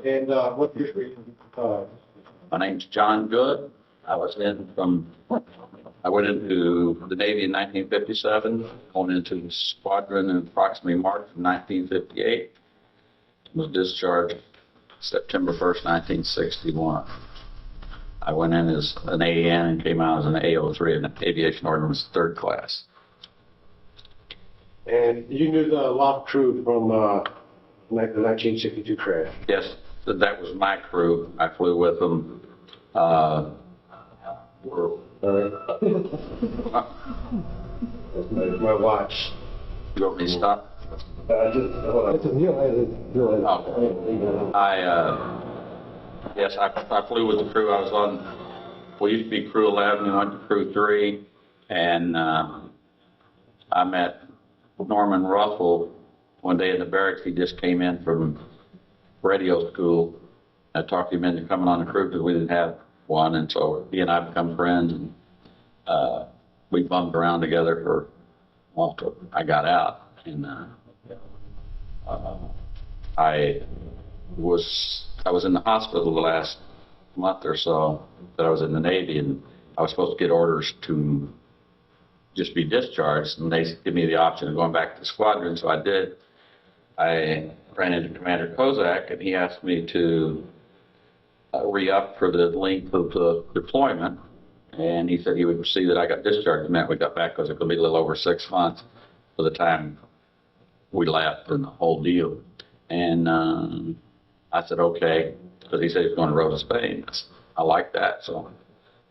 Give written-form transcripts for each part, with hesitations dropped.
And what year? My name's John Good. I went into the Navy in 1957, going into the squadron in approximately March of 1958. Was discharged September 1st, 1961. I went in as an AN and came out as an AO3 in Aviation Ordnance 3rd class. And you knew the loft crew from the 1962 crash? Yes, that was my crew. I flew with them. That's my watch. You want me to stop? Yes, I flew with the crew. I was on, we used to be crew 11, we went to crew 3, and I met Norman Russell one day in the barracks. He just came in from radio school. I talked him into coming on the crew because we didn't have one, and so he and I become friends, and we bummed around together for, well, till I got out. And I was in the hospital the last month or so that I was in the Navy, and I was supposed to get orders to just be discharged, and they gave me the option of going back to the squadron, so I did. I ran into Commander Kozak, and he asked me to re-up for the length of the deployment, and he said he would see that I got discharged. It meant we got back because it could be a little over 6 months by the time we left and the whole deal. And I said, okay, because he said he was going to row to Spain. I liked that, so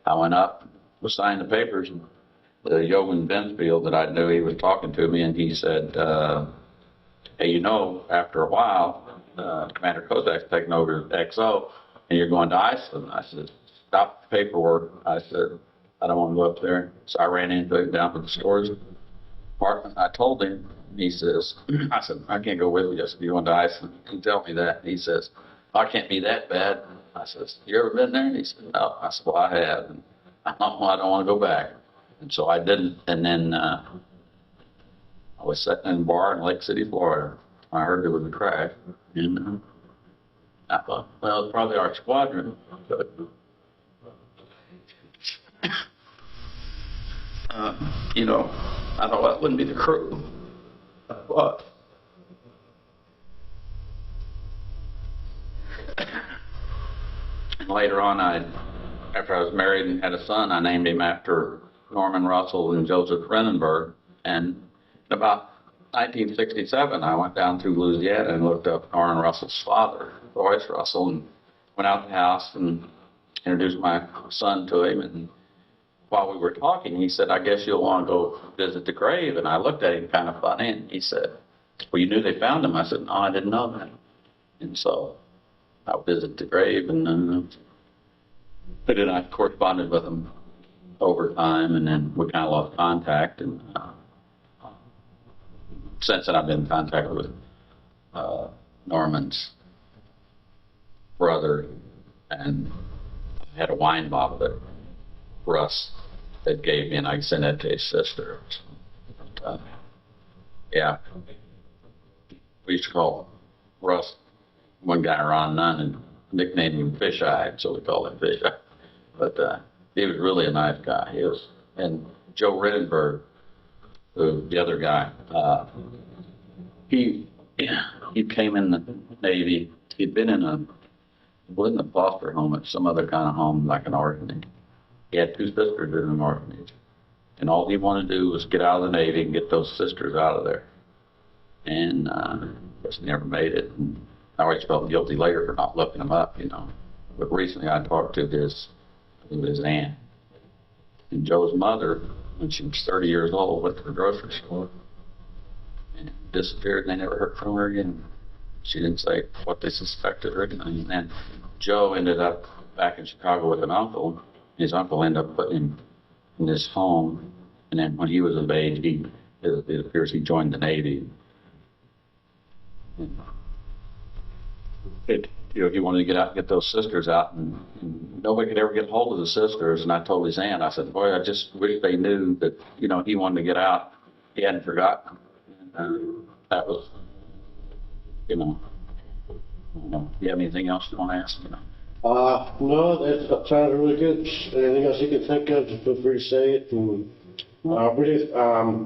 I went up, was signing the papers, and the yeoman Bensfield that I knew, he was talking to me, and he said, hey, you know, after a while, Commander Kozak's taking over XO, and you're going to Iceland. I said, stop the paperwork. I said, I don't want to go up there. So I ran into him down to the stores apartment. I told him, and he says, I said, I can't go with you. I said, you're going to Iceland. He tell me that. And he says, I can't be that bad. I says, you ever been there? And he said, no. I said, well, I have. And I don't want to go back. And so I didn't. And then I was sitting in a bar in Lake City, Florida. I heard there was a crash. And I thought, well, it's probably our squadron. But, you know, I thought that wouldn't be the crew. But and later on, after I was married and had a son, I named him after Norman Russell and Joseph Renenberg. And in about 1967, I went down through Louisiana and looked up Norman Russell's father, Royce Russell, and went out the house and introduced my son to him. And while we were talking, he said, I guess you'll want to go visit the grave. And I looked at him kind of funny, and he said, well, you knew they found him. I said, no, I didn't know that. And so I visited the grave, and then I corresponded with him over time, and then we kind of lost contact. And since then, I've been in contact with Norman's brother, and I had a wine bottle that Russ had gave me, and I sent that to his sister. Yeah, we used to call Russ, one guy, Ron Nunn, and nicknamed him Fish Eye, so we called him Fish Eye. But he was really a nice guy. He was, and Joe Rittenberg, who the other guy, he came in the Navy. He'd been in wasn't a foster home, at some other kind of home, like an orphanage. He had 2 sisters in an orphanage, and all he wanted to do was get out of the Navy and get those sisters out of there. And I guess he never made it. And I always felt guilty later for not looking him up, you know. But recently I talked to his aunt. And Joe's mother, when she was 30 years old, went to the grocery store and disappeared, and they never heard from her again. She didn't say what they suspected or anything. And then Joe ended up back in Chicago with an uncle. His uncle ended up putting him in this home. And then when he was of age, it appears he joined the Navy. He wanted to get out and get those sisters out, and nobody could ever get hold of the sisters. And I told his aunt, I said, boy, I just wish they knew that, you know, he wanted to get out. He hadn't forgotten. And that was, you know, You have anything else you want to ask? No, that sounds really good. Anything else you can think of, feel free to say it. And,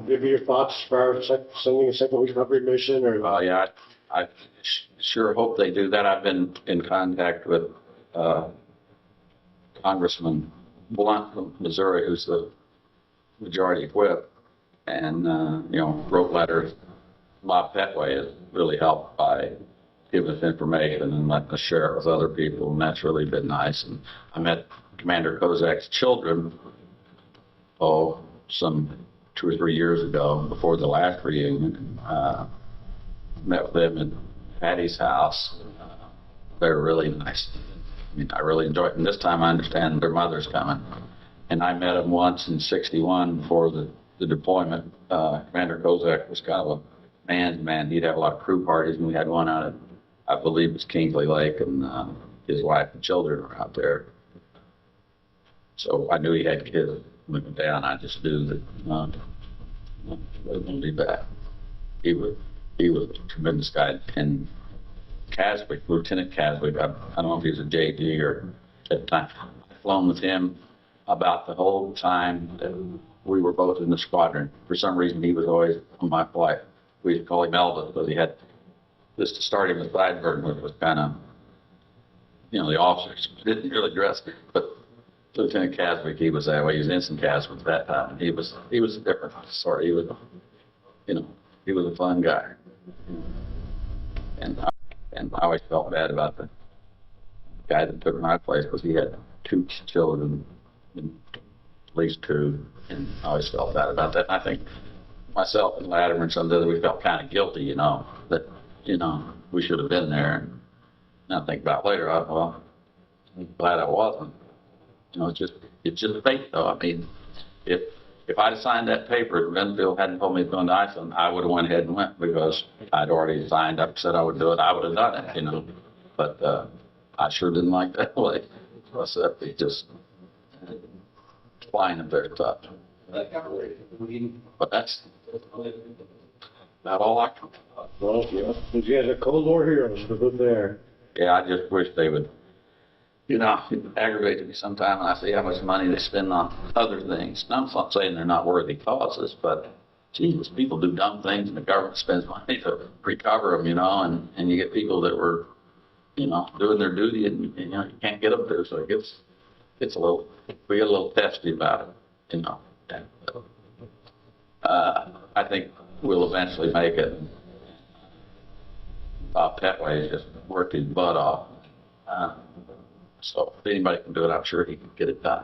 give me your thoughts as far as sending a second recovery mission or? Yeah, I sure hope they do that. I've been in contact with Congressman Blunt from Missouri, who's the majority whip, and wrote letters. Bob Petway has really helped by giving us information and letting us share it with other people, and that's really been nice. And I met Commander Kozak's children, some 2 or 3 years ago, before the last reunion. Met with them at Patty's house. They're really nice. I mean, I really enjoyed it. And this time I understand their mother's coming. And I met them once in '61 before the deployment. Commander Kozak was kind of a man's man. He'd have a lot of crew parties, and we had one out at, I believe it was Kingsley Lake, and his wife and children were out there. So I knew he had kids moving down. I just knew that he wasn't going to be back. He was a tremendous guy. And Caswick, Lieutenant Caswick, I don't know if he was a JD or at the time, I'd flown with him about the whole time that we were both in the squadron. For some reason, he was always on my flight. We used to call him Elvis, but he had this to start him with Gladberg, which was kind of, the officers didn't really dress, but Lieutenant Caswick, he was that way. He was Ensign Caswick at that time. He was a different sort. He was, he was a fun guy. And I always felt bad about the guy that took my place because he had 2 children, at least 2, and I always felt bad about that. And I think myself and Latimer and some of the others, we felt kind of guilty, that, we should have been there. And I think about it later, well, I'm glad I wasn't. It's just fate, though. I mean, if I'd have signed that paper and Benfield hadn't told me to go into Iceland, I would have went ahead and went because I'd already signed up, said I would do it. I would have done it, But I sure didn't like that way. It just flying up there tough. But that's about all I can. Well, yeah, you guys are Cold War heroes for good there. Yeah, I just wish they would. It aggravates me sometimes when I see how much money they spend on other things. And I'm not saying they're not worthy causes, but Jesus, people do dumb things and the government spends money to recover them, and you get people that were, doing their duty and, you can't get them to. So we get a little testy about it, I think we'll eventually make it. Bob Petway just worked his butt off. So if anybody can do it, I'm sure he can get it done.